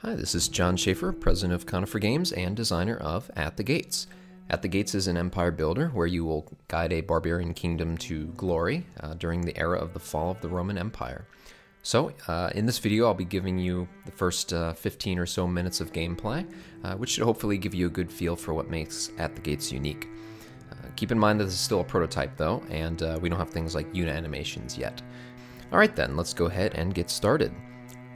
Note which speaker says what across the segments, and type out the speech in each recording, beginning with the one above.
Speaker 1: Hi, this is Jon Shafer, president of Conifer Games and designer of At the Gates. At the Gates is an empire builder where you will guide a barbarian kingdom to glory during the era of the fall of the Roman Empire. So, in this video I'll be giving you the first 15 or so minutes of gameplay, which should hopefully give you a good feel for what makes At the Gates unique. Keep in mind that this is still a prototype though, and we don't have things like unit animations yet. Alright then, let's go ahead and get started.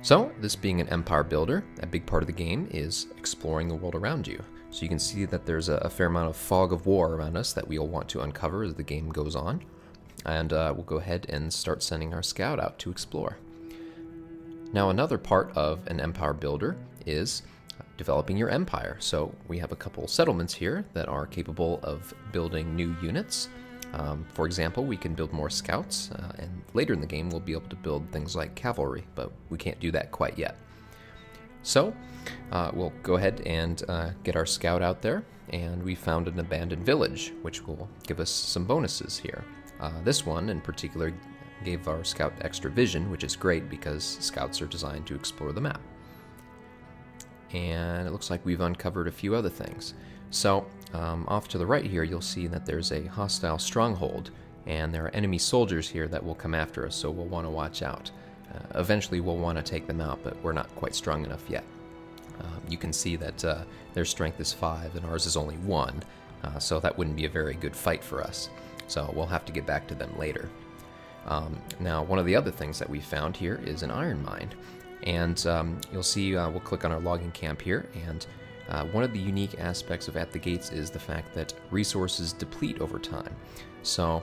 Speaker 1: So, this being an empire builder, a big part of the game is exploring the world around you. So you can see that there's a fair amount of fog of war around us that we'll want to uncover as the game goes on. And we'll go ahead and start sending our scout out to explore. Now another part of an empire builder is developing your empire. So we have a couple settlements here that are capable of building new units. For example, we can build more scouts, and later in the game we'll be able to build things like cavalry, but we can't do that quite yet. So we'll go ahead and get our scout out there, and we found an abandoned village, which will give us some bonuses here. This one in particular gave our scout extra vision, which is great because scouts are designed to explore the map. And it looks like we've uncovered a few other things. So off to the right here you'll see that there's a hostile stronghold, and there are enemy soldiers here that will come after us, so we'll want to watch out. Eventually we'll want to take them out, but we're not quite strong enough yet. You can see that their strength is 5 and ours is only 1, so that wouldn't be a very good fight for us. So we'll have to get back to them later. Now one of the other things that we found here is an iron mine. And you'll see we'll click on our logging camp here, and one of the unique aspects of At the Gates is the fact that resources deplete over time. So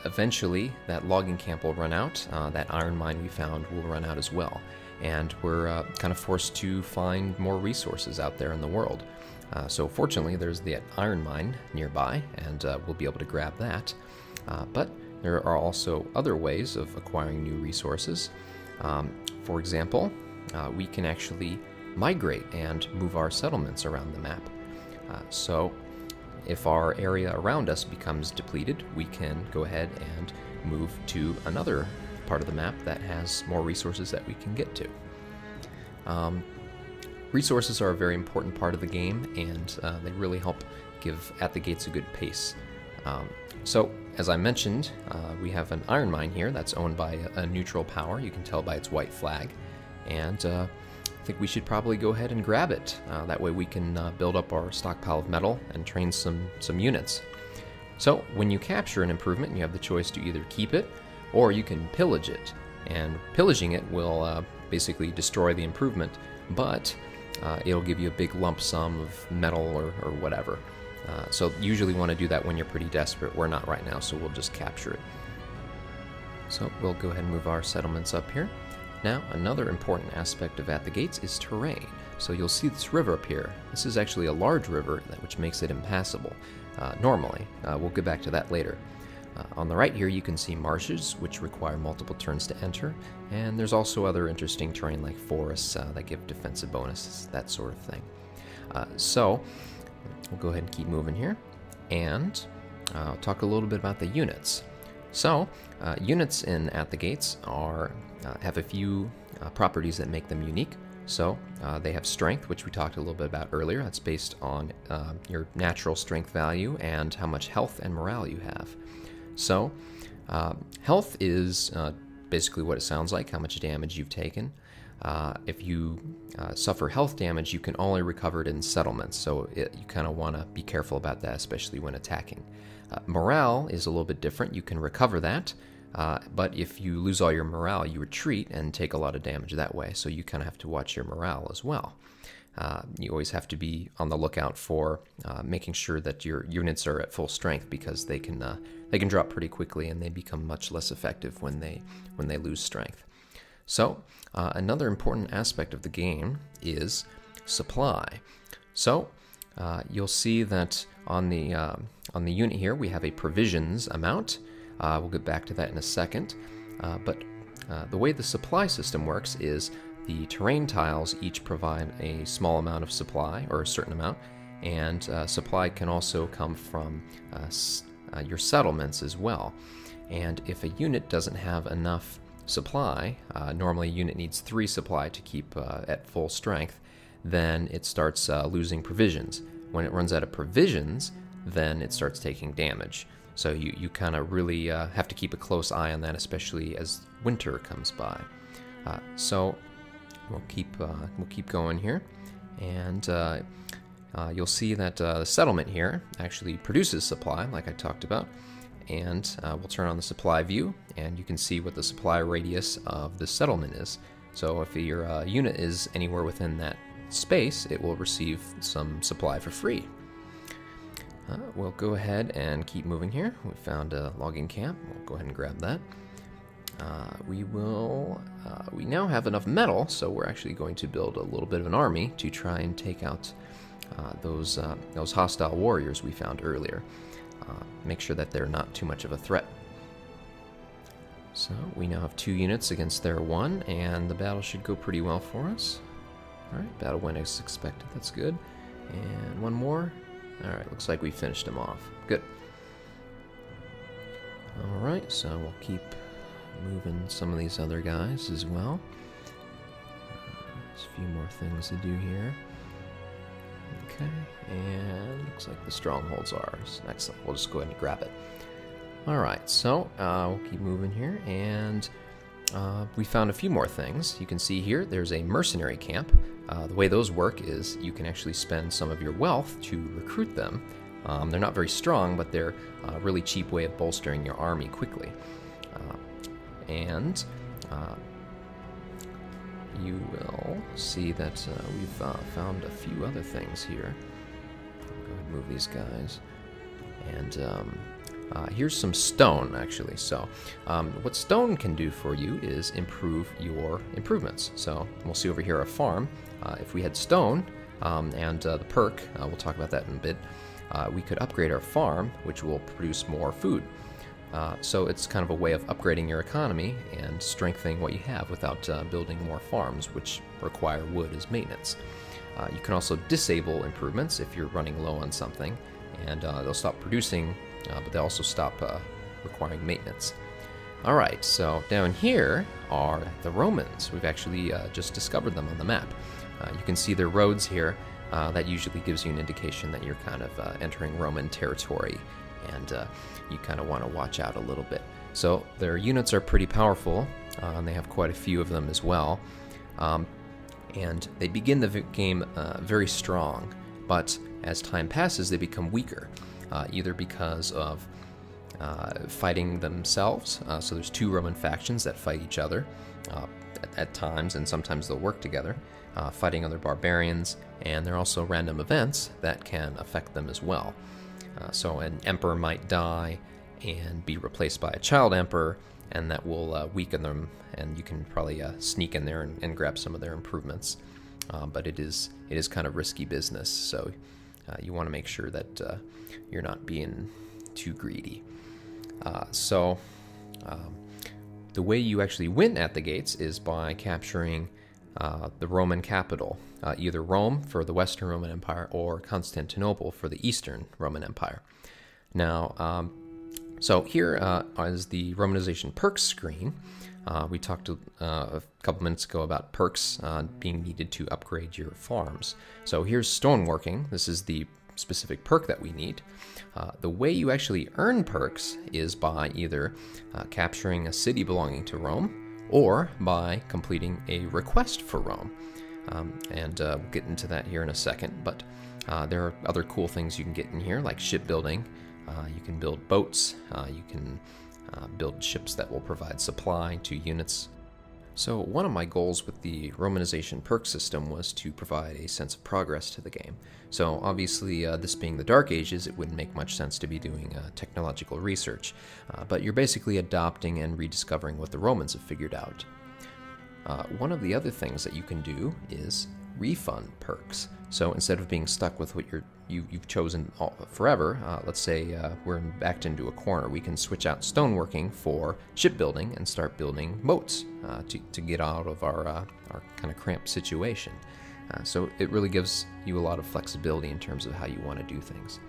Speaker 1: eventually that logging camp will run out, that iron mine we found will run out as well, and we're kind of forced to find more resources out there in the world. So fortunately there's the iron mine nearby, and we'll be able to grab that. But there are also other ways of acquiring new resources. For example, we can actually migrate and move our settlements around the map. So if our area around us becomes depleted, we can go ahead and move to another part of the map that has more resources that we can get to. Resources are a very important part of the game, and they really help give At the Gates a good pace. So, as I mentioned, we have an iron mine here that's owned by a neutral power. You can tell by its white flag, and I think we should probably go ahead and grab it. That way we can build up our stockpile of metal and train some units. So when you capture an improvement, you have the choice to either keep it or you can pillage it. And pillaging it will basically destroy the improvement, but it'll give you a big lump sum of metal or whatever. So usually want to do that when you're pretty desperate. We're not right now, so we'll just capture it. So we'll go ahead and move our settlements up here. Now, another important aspect of At the Gates is terrain. So you'll see this river up here. This is actually a large river, which makes it impassable normally. We'll get back to that later. On the right here you can see marshes, which require multiple turns to enter, and there's also other interesting terrain like forests that give defensive bonuses, that sort of thing. So we'll go ahead and keep moving here, and talk a little bit about the units. So, units in At the Gates have a few properties that make them unique. So, they have strength, which we talked a little bit about earlier. That's based on your natural strength value and how much health and morale you have. So, health is basically what it sounds like, how much damage you've taken. If you suffer health damage, you can only recover it in settlements, so you kind of want to be careful about that, especially when attacking. Morale is a little bit different. You can recover that, but if you lose all your morale, you retreat and take a lot of damage that way, so you kind of have to watch your morale as well. You always have to be on the lookout for making sure that your units are at full strength, because they can drop pretty quickly and they become much less effective when they lose strength. So, another important aspect of the game is supply. So, you'll see that on the unit here we have a provisions amount. We'll get back to that in a second. But the way the supply system works is the terrain tiles each provide a small amount of supply, or a certain amount, and supply can also come from your settlements as well. And if a unit doesn't have enough supply, normally a unit needs 3 supply to keep at full strength, then it starts losing provisions. When it runs out of provisions, then it starts taking damage. So you kind of really have to keep a close eye on that, especially as winter comes by. So we'll keep going here, and you'll see that the settlement here actually produces supply, like I talked about. And we'll turn on the supply view, and you can see what the supply radius of the settlement is. So if your unit is anywhere within that space, it will receive some supply for free. We'll go ahead and keep moving here. We found a logging camp. We'll go ahead and grab that. We now have enough metal, so we're actually going to build a little bit of an army to try and take out those hostile warriors we found earlier. Make sure that they're not too much of a threat. So we now have 2 units against their 1, and the battle should go pretty well for us. Alright, battle went as expected, that's good. And 1 more. Alright, looks like we finished him off. Good. Alright, so we'll keep moving some of these other guys as well. There's a few more things to do here. Okay, and looks like the Strongholds are ours. Excellent, we'll just go ahead and grab it. Alright, so we'll keep moving here, and we found a few more things. You can see here there's a Mercenary Camp. The way those work is you can actually spend some of your wealth to recruit them. They're not very strong, but they're a really cheap way of bolstering your army quickly. You will see that we've found a few other things here. I'll go ahead and move these guys. And here's some stone, actually. So what stone can do for you is improve your improvements. So we'll see over here a farm. If we had stone and the perk, we'll talk about that in a bit, we could upgrade our farm, which will produce more food. So it's kind of a way of upgrading your economy and strengthening what you have without building more farms, which require wood as maintenance. You can also disable improvements if you're running low on something, and they'll stop producing, but they'll also stop requiring maintenance. Alright, so down here are the Romans. We've actually just discovered them on the map. You can see their roads here. That usually gives you an indication that you're kind of entering Roman territory, and you kind of want to watch out a little bit. So their units are pretty powerful, and they have quite a few of them as well. And they begin the game very strong, but as time passes they become weaker, either because of fighting themselves. So there's 2 Roman factions that fight each other at times, and sometimes they'll work together, fighting other barbarians, and there are also random events that can affect them as well. So an emperor might die and be replaced by a child emperor, and that will weaken them, and you can probably sneak in there and grab some of their improvements. But it is kind of risky business, so you want to make sure that you're not being too greedy. The way you actually win at the gates is by capturing the Roman capital, either Rome for the Western Roman Empire or Constantinople for the Eastern Roman Empire. Now, so here is the Romanization perks screen. We talked a couple minutes ago about perks being needed to upgrade your farms. So here's stoneworking. This is the specific perk that we need. The way you actually earn perks is by either capturing a city belonging to Rome, or by completing a request for Rome. We'll get into that here in a second, but there are other cool things you can get in here, like shipbuilding. You can build boats, you can build ships that will provide supply to units. So one of my goals with the Romanization perk system was to provide a sense of progress to the game. So obviously, this being the Dark Ages, it wouldn't make much sense to be doing technological research, but you're basically adopting and rediscovering what the Romans have figured out. One of the other things that you can do is refund perks. So instead of being stuck with what you've chosen forever, let's say we're backed into a corner, we can switch out stoneworking for shipbuilding and start building boats to get out of our kind of cramped situation. So it really gives you a lot of flexibility in terms of how you want to do things.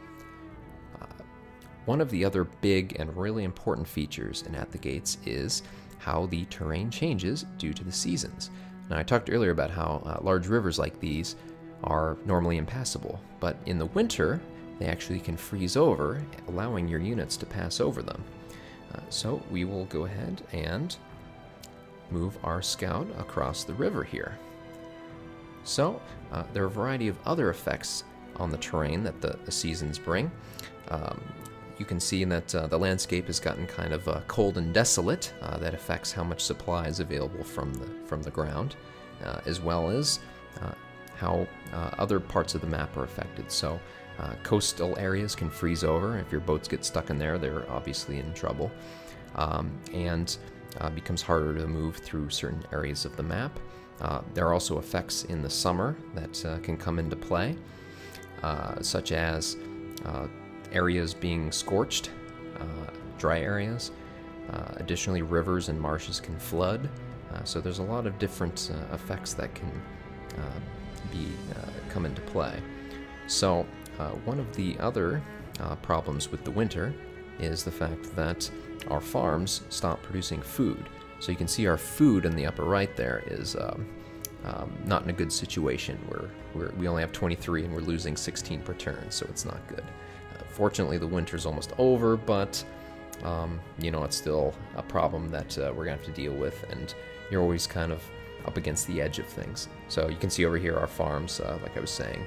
Speaker 1: One of the other big and really important features in At the Gates is how the terrain changes due to the seasons. Now, I talked earlier about how large rivers like these are normally impassable, but in the winter, they actually can freeze over, allowing your units to pass over them. So we will go ahead and move our scout across the river here. So there are a variety of other effects on the terrain that the seasons bring. You can see that the landscape has gotten kind of cold and desolate. That affects how much supply is available from the ground, as well as how other parts of the map are affected. So coastal areas can freeze over. If your boats get stuck in there, they're obviously in trouble. And becomes harder to move through certain areas of the map. There are also effects in the summer that can come into play, such as areas being scorched, dry areas. Additionally, rivers and marshes can flood. So there's a lot of different effects that can come into play. So one of the other problems with the winter is the fact that our farms stop producing food. So you can see our food in the upper right there is not in a good situation. We only have 23 and we're losing 16 per turn, so it's not good. Fortunately, the winter's almost over, but you know, it's still a problem that we're gonna have to deal with, and you're always kind of up against the edge of things. So you can see over here our farms, like I was saying,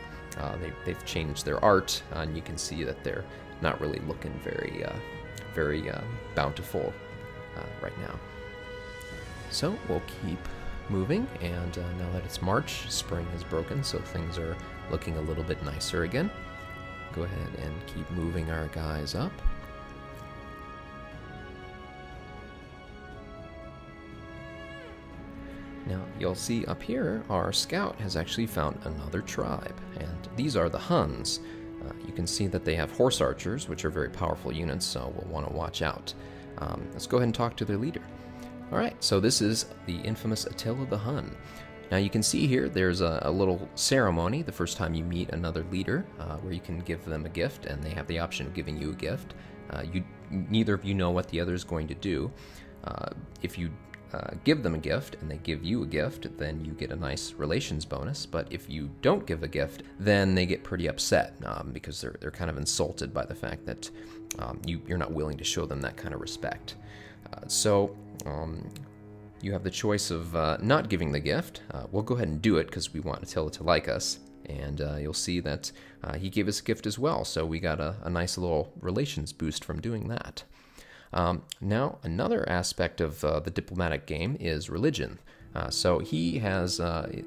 Speaker 1: they've changed their art, and you can see that they're not really looking very bountiful right now. So we'll keep moving, and now that it's March, spring has broken, so things are looking a little bit nicer again. Go ahead and keep moving our guys up. Now you'll see up here our scout has actually found another tribe, and these are the Huns. You can see that they have horse archers, which are very powerful units, so we'll want to watch out. Let's go ahead and talk to their leader. Alright, so this is the infamous Attila the Hun. Now you can see here there's a little ceremony the first time you meet another leader, where you can give them a gift, and they have the option of giving you a gift. Neither of you know what the other is going to do. If you give them a gift and they give you a gift, then you get a nice relations bonus. But if you don't give a gift, then they get pretty upset because they're kind of insulted by the fact that you're not willing to show them that kind of respect. So you have the choice of not giving the gift. We'll go ahead and do it because we want Attila to like us, and you'll see that he gave us a gift as well, so we got a nice little relations boost from doing that. Now, another aspect of the diplomatic game is religion. So he has,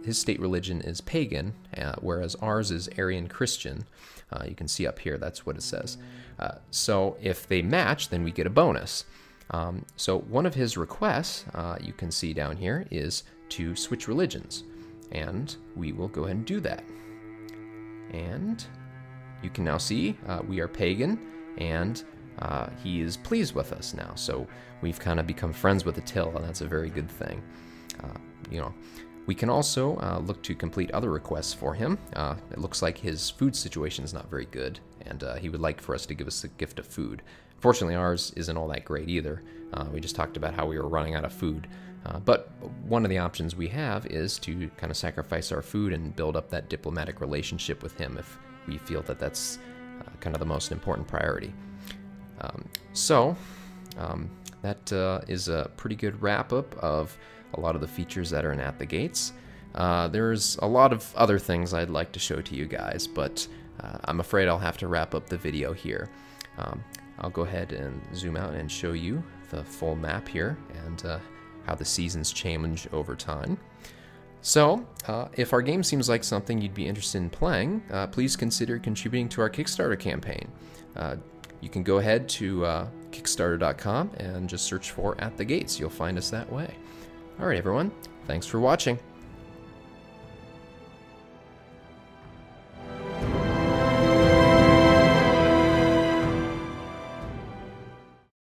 Speaker 1: his state religion is pagan, whereas ours is Arian Christian. You can see up here, that's what it says. So if they match, then we get a bonus. So one of his requests, you can see down here, is to switch religions. And we will go ahead and do that. And you can now see we are pagan, and he is pleased with us now, so we've kind of become friends with Attila, and that's a very good thing. You know, we can also look to complete other requests for him. It looks like his food situation is not very good, and he would like for us to give us a gift of food. Fortunately, ours isn't all that great either. We just talked about how we were running out of food. But one of the options we have is to kind of sacrifice our food and build up that diplomatic relationship with him if we feel that that's kind of the most important priority. That is a pretty good wrap-up of a lot of the features that are in At the Gates. There's a lot of other things I'd like to show to you guys, but I'm afraid I'll have to wrap up the video here. I'll go ahead and zoom out and show you the full map here and how the seasons change over time. So, if our game seems like something you'd be interested in playing, please consider contributing to our Kickstarter campaign. You can go ahead to Kickstarter.com and just search for At the Gates. You'll find us that way. Alright everyone, thanks for watching.